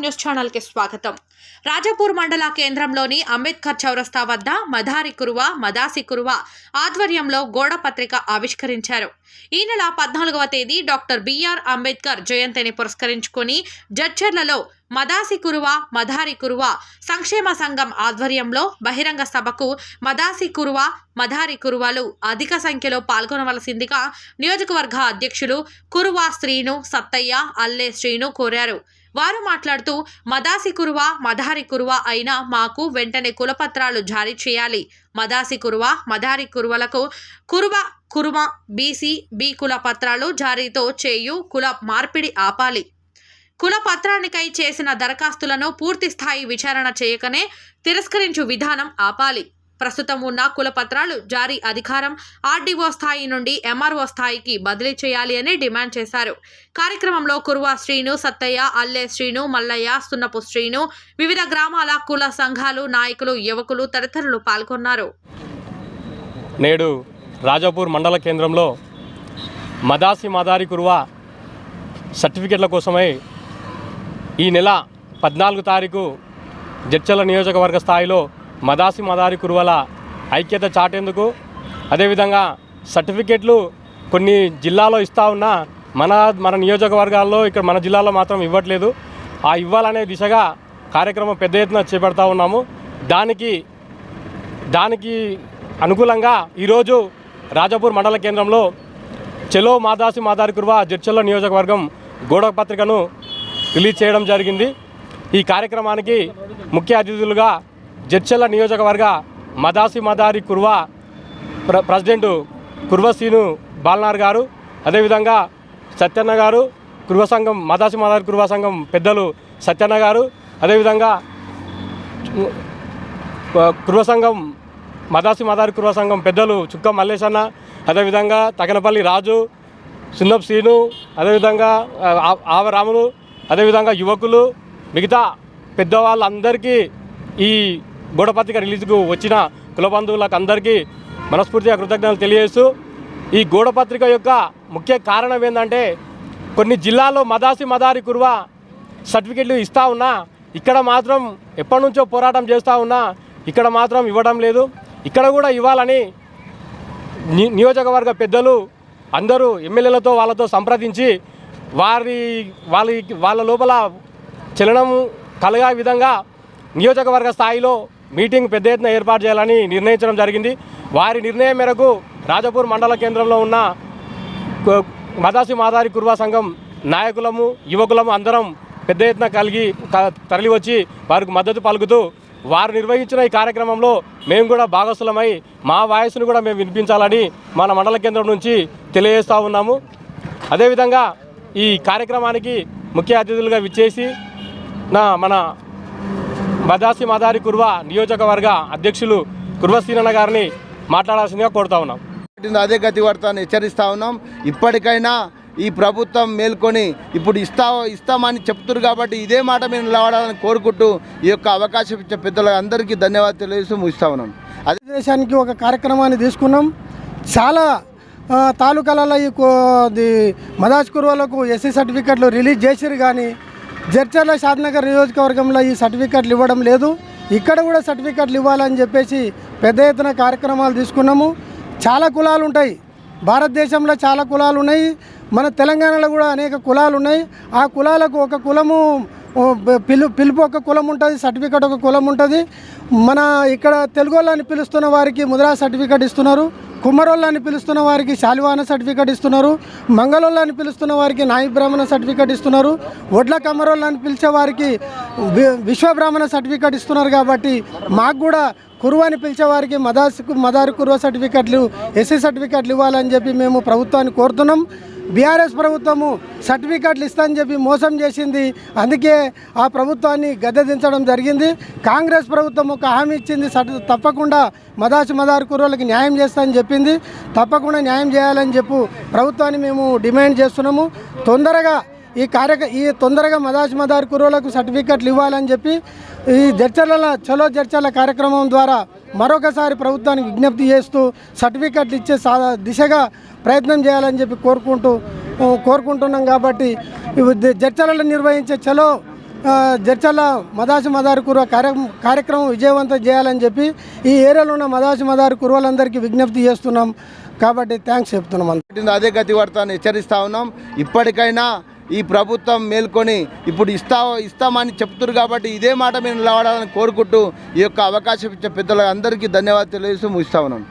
News channel కి స్వాగతం. రాజాపూర్ మండల కేంద్రంలోని అంబేద్కర్ చౌరస్తా వద్ద మదారి కురువ మదాసి కురువ ఆధ్వర్యంలో గోడ పత్రిక ఆవిష్కరించారు. ఈ నెల 14వ తేదీ డాక్టర్ బిఆర్ అంబేద్కర్ జయంతిని పురస్కరించుకొని జడ్చర్లలో మదాసి కురువ మదారి కురువ సంక్షేమ సంఘం ఆధ్వర్యంలో బహిరంగ సభకు మదాసి కురువ మదారి కురువలు అధిక సంఖ్యలో పాల్గొనవలసిందిగా నియోజకవర్గ అధ్యక్షులు కురువ శ్రీను సత్తయ్య అల్లే శ్రీను కోరారు. వారు మాట్లాడుతూ మదాసి కురువ మదారి కురువ అయినా మాకు వెంటనే కులపత్రాలు జారీ చేయాలి. మదాసి కురువ మదారి కురువలకు కురుమ బీసీ బి కుల పత్రాలు జారీతో చేయు కుల మార్పిడి ఆపాలి. కుల పత్రానికై చేసిన దరఖాస్తులను పూర్తి స్థాయి విచారణ చేయకనే తిరస్కరించు విధానం ఆపాలి. ప్రస్తుతం ఉన్న కుల పత్రాలు జారీ అధికారం ఆర్డీఓ స్థాయి నుండి ఎంఆర్ఓ స్థాయికి బదిలీ చేయాలి అని డిమాండ్ చేశారు. కార్యక్రమంలో కురువ శ్రీను సత్తయ్య అల్లే శ్రీను మల్లయ్య సున్నపు శ్రీను వివిధ గ్రామాల కుల సంఘాలు నాయకులు యువకులు తదితరులు పాల్గొన్నారు. నేడు రాజాపూర్ మండల కేంద్రంలో మదాసి మదారి కురువ సర్టిఫికెట్ల కోసమై ఈ నెల 14 తారీఖు జడ్చర్ల నియోజకవర్గ స్థాయిలో మదాసి మదారి కురువల ఐక్యత చాటేందుకు, అదేవిధంగా సర్టిఫికెట్లు కొన్ని జిల్లాలో ఇస్తూ ఉన్నా మన నియోజకవర్గాల్లో ఇక్కడ మన జిల్లాలో మాత్రం ఇవ్వట్లేదు. ఆ ఇవ్వాలనే దిశగా కార్యక్రమం పెద్ద ఎత్తున చేపడతా ఉన్నాము. దానికి అనుకూలంగా ఈరోజు రాజాపూర్ మండల కేంద్రంలో చెలో మదాసి మదారి కురువ జడ్చర్ల నియోజకవర్గం గోడ పత్రికను రిలీజ్ చేయడం జరిగింది. ఈ కార్యక్రమానికి ముఖ్య అతిథులుగా జడ్చర్ల నియోజకవర్గ మదాసి మదారి కురువ ప్రెసిడెంట్ కురువ శ్రీను బాలనార్ గారు, అదేవిధంగా సత్యన్న గారు, కురువ సంఘం మదాసి మదారి కురువ సంఘం పెద్దలు సత్యన్న గారు, అదేవిధంగా కురువ సంఘం మదాసి మదారి కురువ సంఘం పెద్దలు చుక్క మల్లేశన్న, అదేవిధంగా తగనపల్లి రాజు, సున్నపు శ్రీను, అదేవిధంగా ఆవరాములు, అదేవిధంగా యువకులు, మిగతా పెద్దవాళ్ళందరికీ ఈ గోడపత్రిక రిలీజ్కు వచ్చిన కుల బంధువులకు అందరికీ మనస్ఫూర్తిగా కృతజ్ఞతలు తెలియజేస్తూ, ఈ గోడపత్రిక యొక్క ముఖ్య కారణం ఏంటంటే కొన్ని జిల్లాల్లో మదాసి మదారి కురువ సర్టిఫికెట్లు ఇస్తూ ఉన్నా ఇక్కడ మాత్రం ఎప్పటి నుంచో పోరాటం చేస్తూ ఉన్నా ఇక్కడ మాత్రం ఇవ్వడం లేదు. ఇక్కడ కూడా ఇవ్వాలని నియోజకవర్గ పెద్దలు అందరూ ఎమ్మెల్యేలతో వాళ్ళతో సంప్రదించి వాళ్ళ లోపల చలనం కలగా విధంగా నియోజకవర్గ స్థాయిలో మీటింగ్ పెద్ద ఎత్తున ఏర్పాటు చేయాలని నిర్ణయించడం జరిగింది. వారి నిర్ణయం మేరకు రాజాపూర్ మండల కేంద్రంలో ఉన్న మదాసి మదారి కురువ సంఘం నాయకులము యువకులము అందరం పెద్ద ఎత్తున తరలి వచ్చి వారికి మద్దతు పలుకుతూ వారు నిర్వహించిన ఈ కార్యక్రమంలో మేము కూడా భాగస్వామై మా వాయిస్ను కూడా మేము వినిపించాలని మన మండల కేంద్రం నుంచి తెలియజేస్తూ ఉన్నాము. అదేవిధంగా ఈ కార్యక్రమానికి ముఖ్య అతిథులుగా విచ్చేసి మన మదాసి మదారి కురువ నియోజకవర్గ అధ్యక్షులు కురువ శ్రీనన్న గారిని మాట్లాడాల్సిందిగా కోరుతా ఉన్నాం. అదే గతి వర్తాన్ని హెచ్చరిస్తూ ఉన్నాం. ఇప్పటికైనా ఈ ప్రభుత్వం మేల్కొని ఇప్పుడు ఇస్తామని చెప్తున్నారు కాబట్టి ఇదే మాట మేము నిలబడాలని కోరుకుంటూ ఈ యొక్క అవకాశం ఇచ్చే పెద్దలందరికీ ధన్యవాదాలు తెలియజేస్తూ ముగిస్తూ ఉన్నాం. అదే దేశానికి ఒక కార్యక్రమాన్ని తీసుకున్నాం. చాలా తాలూకాలలో ఈ మదాసి కురువలకు ఎస్సీ సర్టిఫికెట్లు రిలీజ్ చేసిరు, కానీ జడ్చర్ల షాద్నగర్ నియోజకవర్గంలో ఈ సర్టిఫికెట్లు ఇవ్వడం లేదు. ఇక్కడ కూడా సర్టిఫికెట్లు ఇవ్వాలని చెప్పేసి పెద్ద ఎత్తున కార్యక్రమాలు తీసుకున్నాము. చాలా కులాలు ఉంటాయి, భారతదేశంలో చాలా కులాలు ఉన్నాయి, మన తెలంగాణలో కూడా అనేక కులాలు ఉన్నాయి. ఆ కులాలకు ఒక కులము పిలుపు ఒక కులం ఉంటుంది, సర్టిఫికెట్ ఒక కులం ఉంటుంది. మన ఇక్కడ తెలుగు వాళ్ళని పిలుస్తున్న వారికి ముద్రా సర్టిఫికెట్ ఇస్తున్నారు, కుమ్మరోళ్ళని పిలుస్తున్న వారికి శాలివాన సర్టిఫికెట్ ఇస్తున్నారు, మంగళోళ్ళని పిలుస్తున్న వారికి నాయి బ్రాహ్మణ సర్టిఫికెట్ ఇస్తున్నారు, వడ్ల కమ్మరోళ్ళని పిలిచే వారికి విశ్వబ్రాహ్మణ సర్టిఫికెట్ ఇస్తున్నారు. కాబట్టి మాకు కూడా కురువ అని పిలిచే వారికి మదారి కురువ సర్టిఫికెట్లు ఎస్సీ సర్టిఫికెట్లు ఇవ్వాలని చెప్పి మేము ప్రభుత్వాన్ని కోరుతున్నాం. బీఆర్ఎస్ ప్రభుత్వము సర్టిఫికెట్లు ఇస్తానని చెప్పి మోసం చేసింది, అందుకే ఆ ప్రభుత్వాన్ని గద్దెదించడం జరిగింది. కాంగ్రెస్ ప్రభుత్వం ఒక హామీ ఇచ్చింది, తప్పకుండా మదాసి మదారి కురువలకి న్యాయం చేస్తానని చెప్పింది. తప్పకుండా న్యాయం చేయాలని చెప్పి ప్రభుత్వాన్ని మేము డిమాండ్ చేస్తున్నాము. తొందరగా మదాసి మదారి కురువలకు సర్టిఫికెట్లు ఇవ్వాలని చెప్పి ఈ చలో జడ్చర్ల కార్యక్రమం ద్వారా మరొకసారి ప్రభుత్వానికి విజ్ఞప్తి చేస్తూ సర్టిఫికెట్లు ఇచ్చే దిశగా ప్రయత్నం చేయాలని చెప్పి కోరుకుంటున్నాం. కాబట్టి జడ్చర్లలో నిర్వహించే చలో జడ్చర్ల మదాసి మదారు కుర్వ కార్యక్రమం విజయవంతం చేయాలని చెప్పి ఈ ఏరియాలో ఉన్న మదాసి మదారు కుర్వలందరికీ విజ్ఞప్తి చేస్తున్నాం కాబట్టి థ్యాంక్స్ చెప్తున్నాం. అదే గతి వార్తను హెచ్చరిస్తూ ఉన్నాం. ఇప్పటికైనా ఈ ప్రభుత్వం మేల్కొని ఇప్పుడు ఇస్తామని చెప్తున్నారు కాబట్టి ఇదే మాట మేము నిలబడాలని కోరుకుంటూ ఈ యొక్క అవకాశం ఇచ్చే పెద్దలందరికీ ధన్యవాదాలు తెలియజేస్తూ ముగిస్తా ఉన్నాం.